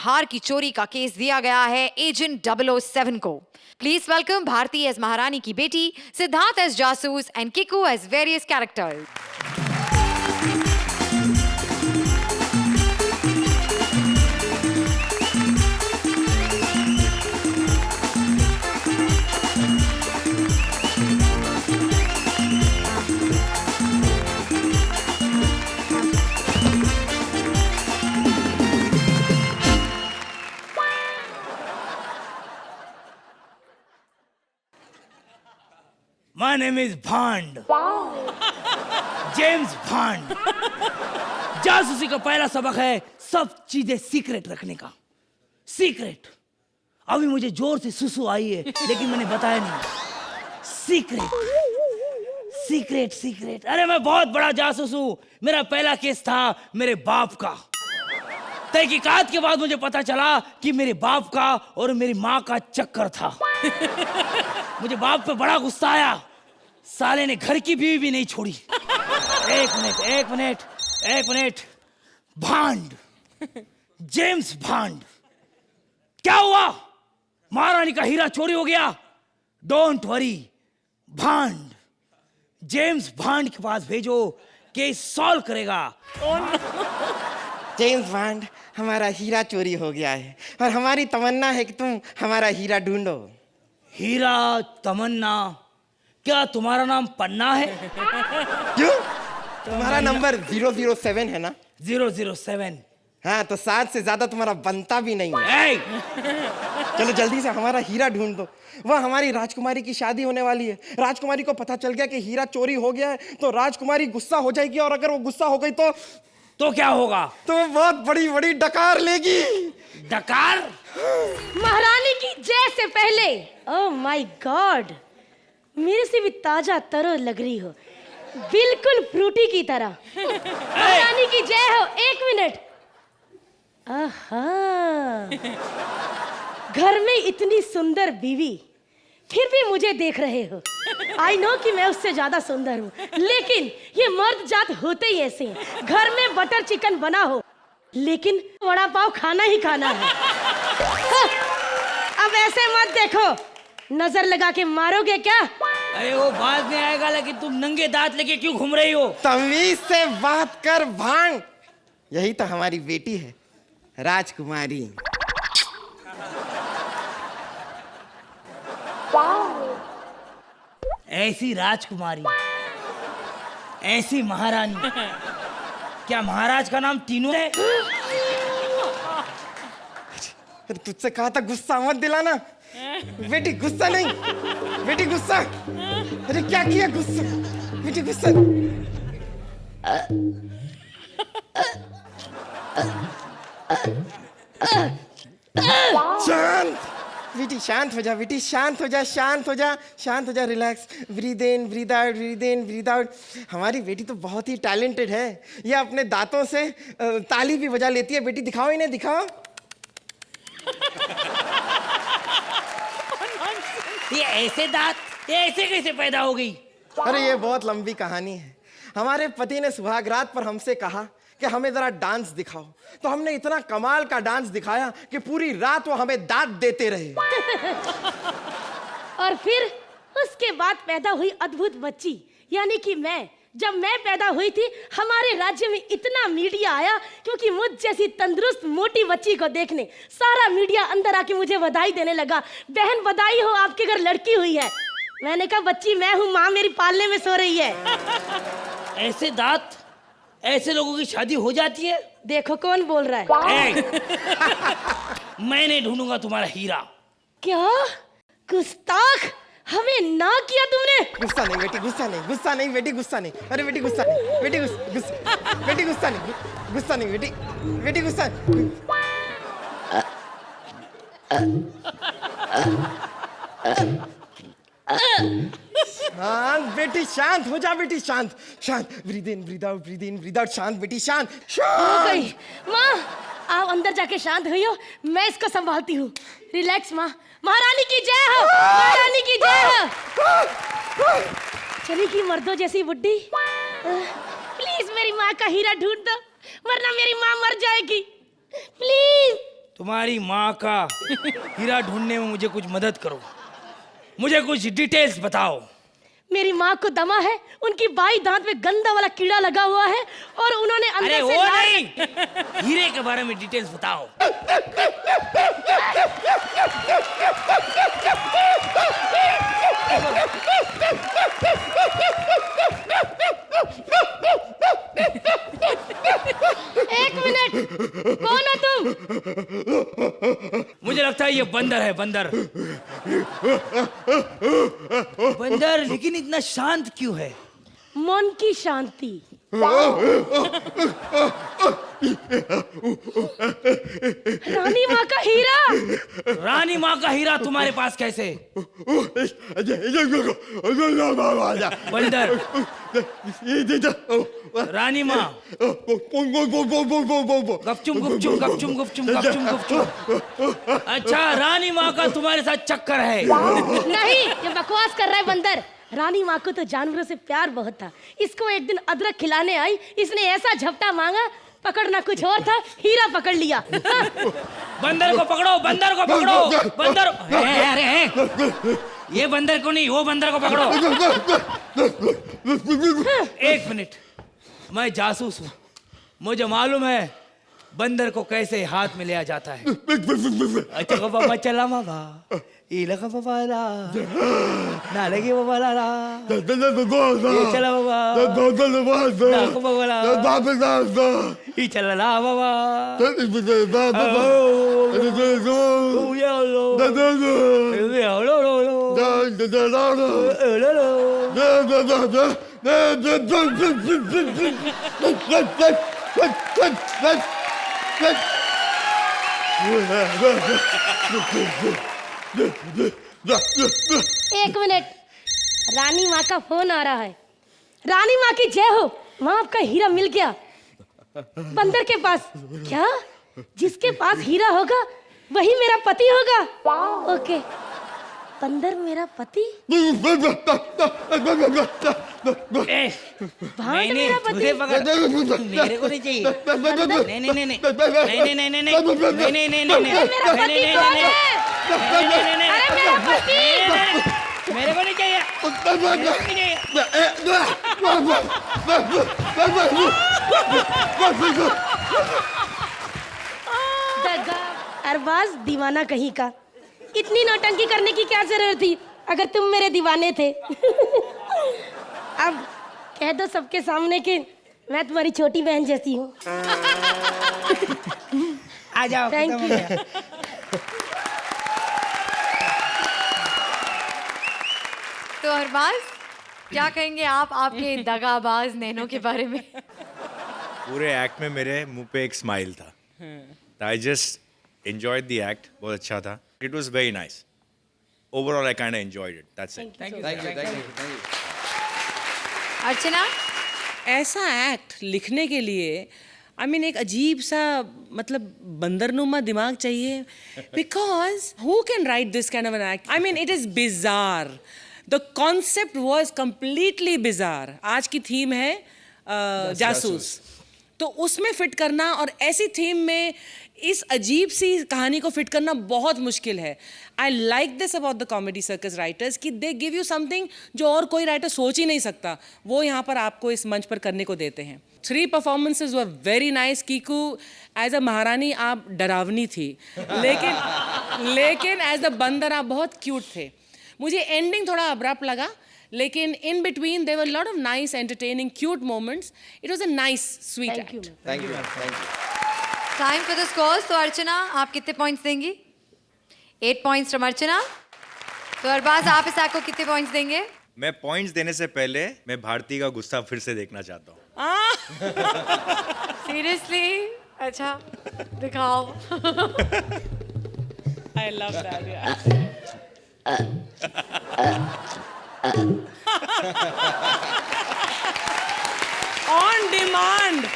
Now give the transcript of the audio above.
हार की चोरी का केस दिया गया है एजेंट 007 को। प्लीज वेलकम भारती एज महारानी की बेटी, सिद्धार्थ एज जासूस and Kiku as various characters. My name is Bond. James Bond. जासूसी का पहला सबक है सब चीजें सीक्रेट रखने का। सीक्रेट। अभी मुझे जोर से सुसु आई है लेकिन मैंने बताया नहीं। Secret secret secret. अरे मैं बहुत बड़ा जासूस हूँ। मेरा पहला केस था मेरे बाप का। तहकीकात के बाद मुझे पता चला कि मेरे बाप का और मेरी माँ का चक्कर था। मुझे बाप पे बड़ा गुस्सा आया। साले ने घर की बीवी भी नहीं छोड़ी। एक मिनट। भांड, जेम्स भांड, क्या हुआ? महारानी का हीरा चोरी हो गया? डोंट वरी, भांड जेम्स भांड के पास भेजो, केस सॉल्व करेगा। जेम्स बॉन्ड, हमारा हीरा चोरी हो गया है और हमारी तमन्ना है कि तुम हमारा हीरा ढूंढो। हीरा तमन्ना? क्या तुम्हारा नाम पन्ना है? क्यों? तुम्हारा नंबर 007 है ना? 007? हाँ, तो 7 से ज्यादा तुम्हारा बनता भी नहीं है। चलो जल्दी से हमारा हीरा ढूंढ दो। वह हमारी राजकुमारी की शादी होने वाली है। राजकुमारी को पता चल गया कि हीरा चोरी हो गया है तो राजकुमारी गुस्सा हो जाएगी, और अगर वो गुस्सा हो गई तो क्या होगा? तो वो बहुत बड़ी बड़ी डकार लेगी। डकार? महारानी की जय से पहले, ओह माय गॉड, मेरे से भी ताजा तरो लग रही हो, बिल्कुल फ्रूटी की तरह। महारानी की जय हो। 1 मिनट। आहा, घर में इतनी सुंदर बीवी, फिर भी मुझे देख रहे हो। आई नो कि मैं उससे ज्यादा सुंदर हूँ, लेकिन ये मर्द जात होते ही ऐसे हैं। घर में बटर चिकन बना हो लेकिन वड़ा पाव खाना ही खाना है। अब ऐसे मत देखो, नजर लगा के मारोगे क्या? अरे वो बात नहीं आएगा, लेकिन तुम नंगे दांत लेके क्यों घूम रही हो? तमीज से बात कर भांग। यही तो हमारी बेटी है, राजकुमारी। ऐसी राजकुमारी, ऐसी महारानी। क्या महाराज का नाम तीनों है? अरे तुझसे कहा था गुस्सा मत दिलाना। बेटी गुस्सा नहीं, बेटी गुस्सा। अरे क्या किया? गुस्सा बेटी, गुस्सा। शांत बेटी, शांत हो जा बेटी, शांत हो जा, शांत हो जा, शांत हो जा। Relax, breathe in breathe out, breathe in breathe out. हमारी बेटी तो बहुत ही टैलेंटेड है। ये अपने दांतों से ताली भी बजा लेती है। बेटी दिखाओ इन्हें, दिखाओ। ये ऐसे दांत, ये ऐसे कैसे पैदा हो गई? अरे ये बहुत लंबी कहानी है। हमारे पति ने सुहाग रात पर हमसे कहा कि हमें जरा डांस दिखाओ, तो हमने इतना कमाल का डांस दिखाया कि पूरी रात वो हमें दांत देते रहे। और फिर उसके बाद पैदा हुई अद्भुत बच्ची, यानी कि मैं। जब मैं पैदा हुई थी, हमारे राज्य में इतना मीडिया आया, क्योंकि मुझ जैसी तंदुरुस्त मोटी बच्ची को देखने सारा मीडिया अंदर आके मुझे बधाई देने लगा। बहन बधाई हो, आपके घर लड़की हुई है। मैंने कहा बच्ची मैं हूँ, माँ मेरी पालने में सो रही है। ऐसे दांत, ऐसे लोगों की शादी हो जाती है? देखो कौन बोल रहा है। मैं नहीं ढूंढूंगा तुम्हारा हीरा। क्या गुस्ताख, हमें ना किया तुमने। गुस्सा नहीं बेटी, गुस्सा नहीं, गुस्सा नहीं बेटी, गुस्सा नहीं। अरे बेटी गुस्सा नहीं, बेटी गुस्सा, बेटी गुस्सा नहीं, गुस्सा नहीं बेटी, बेटी गुस्सा। शांत बेटी, शांत हो जा बेटी, शांत शांत। Breathe in breathe out, breathe in breathe out. शांत बेटी, शांत। हो गई माँ, आप अंदर जाके शांत हुई हो, मैं इसको संभालती हूँ। रिलैक्स माँ। महारानी की जय हो, महारानी की जय हो। चली की मर्दों जैसी बुड्ढी। प्लीज मेरी माँ का हीरा ढूंढ दो, वरना मेरी माँ मर जाएगी। प्लीज। तुम्हारी माँ का हीरा ढूंढने में मुझे कुछ मदद करो, मुझे कुछ डिटेल्स बताओ। मेरी माँ को दमा है, उनकी बाई दांत में गंदा वाला कीड़ा लगा हुआ है और उन्होंने अंदर अरे से वो नहीं, हीरे के बारे में डिटेल्स बताओ। एक मिनट, कौन हो तुम? मुझे लगता है ये बंदर है, बंदर। बंदर, लेकिन इतना शांत क्यों है? मन की शांति। रानी माँ का हीरा। रानी माँ का हीरा तुम्हारे पास कैसे? बंदर, रानी माँ, गपचुम गपचुम गपचुम गपचुम गपचुम गपचुम। अच्छा, रानी माँ का तुम्हारे साथ चक्कर है? नहीं, ये बकवास कर रहा है बंदर। रानी माँ को तो जानवरों से प्यार बहुत था। इसको एक दिन अदरक खिलाने आई, इसने ऐसा झपटा मांगा, पकड़ना कुछ और था, हीरा पकड़ लिया। बंदर को पकड़ो, बंदर को पकड़ो, बंदर। अरे ये बंदर को नहीं, वो बंदर को पकड़ो। एक मिनट, मैं जासूस हूँ, मुझे मालूम है बंदर को कैसे हाथ में लिया जाता है। अच्छा बाबा चला बाबा, इलाका बाबा ला, ना लगे बाबा ला ला, ये चला बाबा, ना बाबा ला, ये चला ला बाबा, ओ ये एक मिनट, रानी माँ का फोन आ रहा है। रानी माँ की जय हो, वहाँ आपका हीरा मिल गया बंदर के पास। क्या? जिसके पास हीरा होगा वही मेरा पति होगा। ओके, बंदर मेरा पति, भांड मेरा पति। मेरे को नहीं चाहिए। नहीं नहीं नहीं नहीं नहीं नहीं नहीं नहीं नहीं नहीं नहीं मेरा पति कौन है? अरे मेरा पति। मेरे को नहीं चाहिए। अरबाज दीवाना कहीं का, इतनी नौटंकी करने की क्या जरूरत थी अगर तुम मेरे दीवाने थे। अब कह दो सबके सामने कि मैं तुम्हारी छोटी बहन जैसी हूँ। आ जाओ। Thank you. तो अरबाज, क्या कहेंगे आप आपके दगाबाज नैनो के बारे में? पूरे एक्ट में मेरे मुंह पे एक स्माइल था। I just enjoyed the act, बहुत अच्छा था। It was very nice. Overall I kind of enjoyed it, that's it. Thank you. Archana, ऐसा एक्ट लिखने के लिए एक अजीब सा मतलब बंदरनुमा दिमाग चाहिए, because who can write this kind of an act? It is bizarre. The concept was completely bizarre. आज की थीम है जासूस, तो उसमें फिट करना और ऐसी थीम में इस अजीब सी कहानी को फिट करना बहुत मुश्किल है। I like this about the comedy circus writers कि दे गिव यू समथिंग जो और कोई राइटर सोच ही नहीं सकता, वो यहाँ पर आपको इस मंच पर करने को देते हैं। 3 performances were very nice. Kiku as a महारानी आप डरावनी थी, लेकिन एज अ बंदर आप बहुत क्यूट थे। मुझे एंडिंग थोड़ा अब्रप्ट लगा, लेकिन in between there were a lot of nice, entertaining, cute moments. It was a nice, sweet act. Thank you, thank you. Time for the scores. तो अर्चना, आप कितने पॉइंट्स देंगी? 8 पॉइंट्स फ्रॉम अर्चना। तो अरबाज, आप इस एक्ट को कितने पॉइंट्स देंगे? मैं पॉइंट्स देने से पहले मैं भारती का गुस्सा फिर से देखना चाहता हूँ। सीरियसली? अच्छा, दिखाओ। I love that, yeah. On demand.